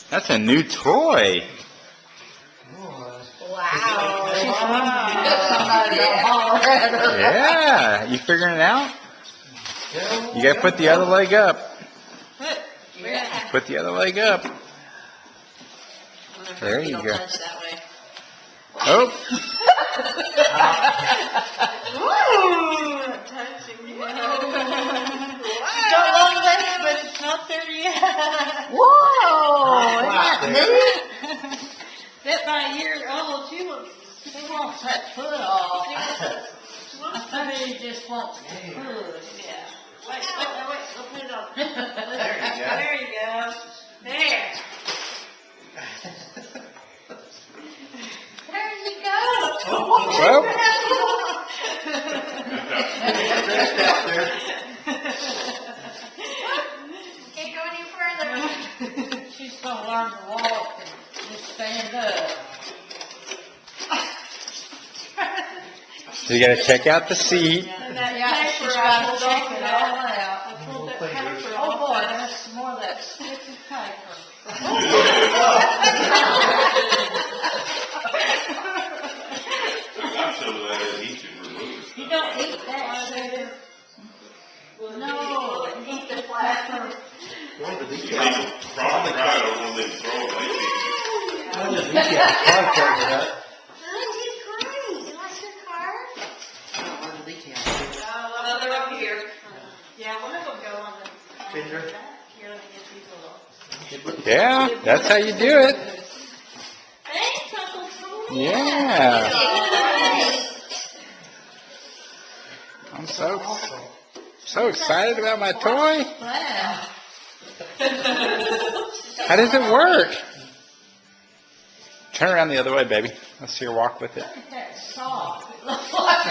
That's a new toy. Wow. Yeah. You figuring it out? You gotta put the other leg up. Yeah. Put the other leg up. There you go. Punch that way. Oh. Woo! Touching you. Got long legs, but it's not there yet. Whoa! Isn't that neat? That by a year old, she wants that foot off. I mean, she just wants the foot. Yeah. Wait, go put it on. There you go. There you go. There. There you go. Well. Can't go any further. She's gonna learn to walk and just stand up. So you gotta check out the seat. And that paper, I pulled off it all out. I pulled that paper off. Oh boy, there's some more of that sticky paper. I'm so glad that he should remove it. You don't eat that sugar. No, eat the pepper. You need to probably try it on them throwaway things. He's great. You like your car? Oh, they're up here. Yeah, one of them go on the back here to get people. Yeah, that's how you do it. Thanks, Uncle Tony. Yeah. Wow. I'm so excited about my toy. How does it work? Turn around the other way, baby. Let's see her walk with it. Look at that soft. It looks like